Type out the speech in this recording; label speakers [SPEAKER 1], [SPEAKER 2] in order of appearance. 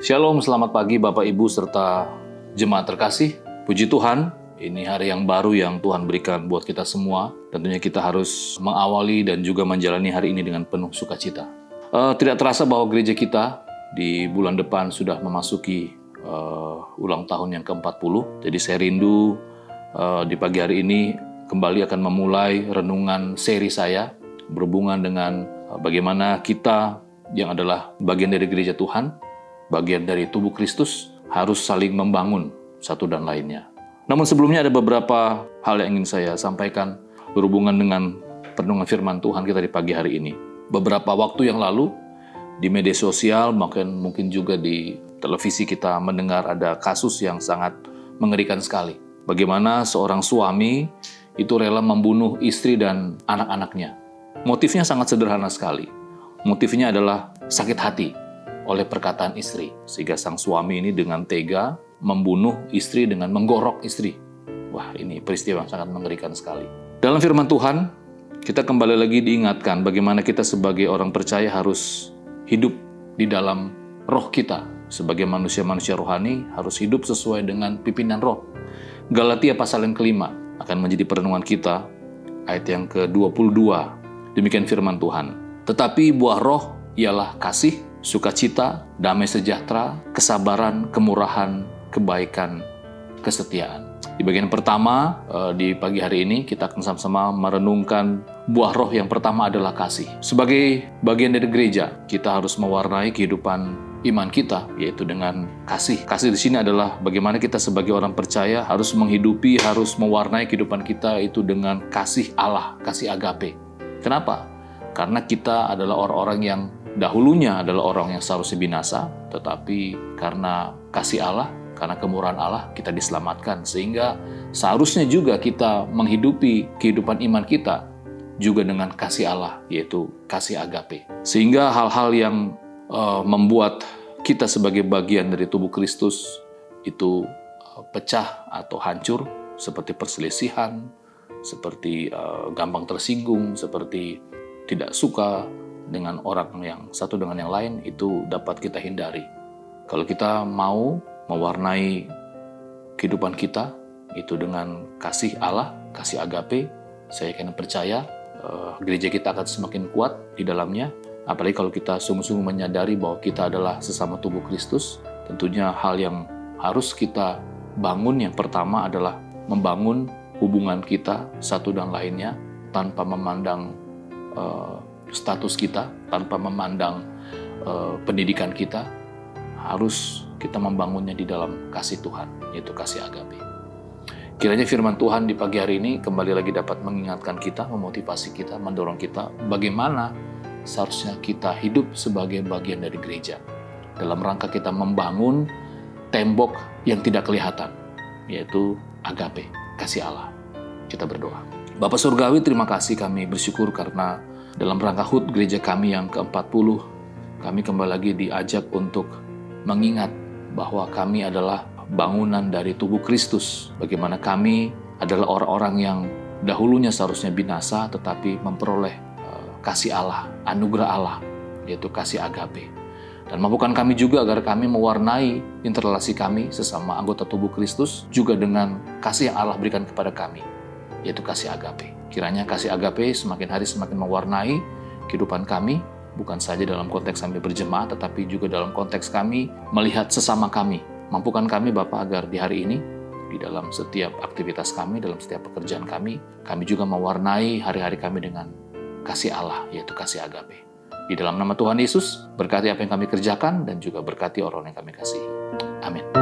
[SPEAKER 1] Shalom, selamat pagi Bapak Ibu serta jemaat terkasih. Puji Tuhan, ini hari yang baru yang Tuhan berikan buat kita semua. Tentunya kita harus mengawali dan juga menjalani hari ini dengan penuh sukacita. Tidak terasa bahwa gereja kita di bulan depan sudah memasuki ulang tahun yang ke-40. Jadi saya rindu di pagi hari ini kembali akan memulai renungan seri saya berhubungan dengan bagaimana kita yang adalah bagian dari gereja Tuhan, bagian dari tubuh Kristus, harus saling membangun satu dan lainnya. Namun sebelumnya ada beberapa hal yang ingin saya sampaikan berhubungan dengan renungan firman Tuhan kita di pagi hari ini. Beberapa waktu yang lalu, di media sosial, mungkin juga di televisi kita mendengar ada kasus yang sangat mengerikan sekali. Bagaimana seorang suami itu rela membunuh istri dan anak-anaknya. Motifnya sangat sederhana sekali. Motifnya adalah sakit hati oleh perkataan istri, sehingga sang suami ini dengan tega membunuh istri dengan menggorok istri. Wah, ini peristiwa yang sangat mengerikan sekali. Dalam firman Tuhan, kita kembali lagi diingatkan bagaimana kita sebagai orang percaya harus hidup di dalam roh kita. Sebagai manusia-manusia rohani, harus hidup sesuai dengan pimpinan roh. Galatia pasal yang ke-5 akan menjadi perenungan kita, ayat yang ke-22. Demikian firman Tuhan. Tetapi buah roh ialah kasih, sukacita, damai sejahtera, kesabaran, kemurahan, kebaikan, kesetiaan. Di bagian pertama, di pagi hari ini kita akan sama-sama merenungkan buah roh yang pertama adalah kasih. Sebagai bagian dari gereja, kita harus mewarnai kehidupan iman kita, yaitu dengan kasih. Kasih di sini adalah bagaimana kita sebagai orang percaya harus menghidupi, harus mewarnai kehidupan kita itu dengan kasih Allah, kasih agape. Kenapa? Karena kita adalah orang-orang yang dahulunya adalah orang yang seharusnya binasa, tetapi karena kasih Allah, karena kemurahan Allah, kita diselamatkan. Sehingga seharusnya juga kita menghidupi kehidupan iman kita juga dengan kasih Allah, yaitu kasih agape. Sehingga hal-hal yang membuat kita sebagai bagian dari tubuh Kristus itu pecah atau hancur, seperti perselisihan, seperti gampang tersinggung, seperti tidak suka dengan orang yang satu dengan yang lain, itu dapat kita hindari. Kalau kita mau mewarnai kehidupan kita itu dengan kasih Allah, kasih agape, saya akan percaya gereja kita akan semakin kuat di dalamnya. Apalagi kalau kita sungguh-sungguh menyadari bahwa kita adalah sesama tubuh Kristus. Tentunya hal yang harus kita bangun yang pertama adalah membangun hubungan kita satu dan lainnya tanpa memandang status kita, tanpa memandang pendidikan kita. Harus kita membangunnya di dalam kasih Tuhan, yaitu kasih agape. Kiranya firman Tuhan di pagi hari ini kembali lagi dapat mengingatkan kita, memotivasi kita, mendorong kita bagaimana seharusnya kita hidup sebagai bagian dari gereja dalam rangka kita membangun tembok yang tidak kelihatan, yaitu agape, kasih Allah. Kita berdoa. Bapa Surgawi, terima kasih, kami bersyukur karena dalam rangka HUT gereja kami yang ke-40, kami kembali lagi diajak untuk mengingat bahwa kami adalah bangunan dari tubuh Kristus. Bagaimana kami adalah orang-orang yang dahulunya seharusnya binasa, tetapi memperoleh kasih Allah, anugerah Allah, yaitu kasih agape. Dan mampukan kami juga agar kami mewarnai interrelasi kami sesama anggota tubuh Kristus, juga dengan kasih yang Allah berikan kepada kami, yaitu kasih agape. Kiranya kasih agape semakin hari semakin mewarnai kehidupan kami, bukan saja dalam konteks kami berjemaat, tetapi juga dalam konteks kami melihat sesama kami. Mampukan kami Bapa agar di hari ini, di dalam setiap aktivitas kami, dalam setiap pekerjaan kami juga mewarnai hari-hari kami dengan kasih Allah, yaitu kasih agape. Di dalam nama Tuhan Yesus, berkati apa yang kami kerjakan dan juga berkati orang yang kami kasihi. Amin.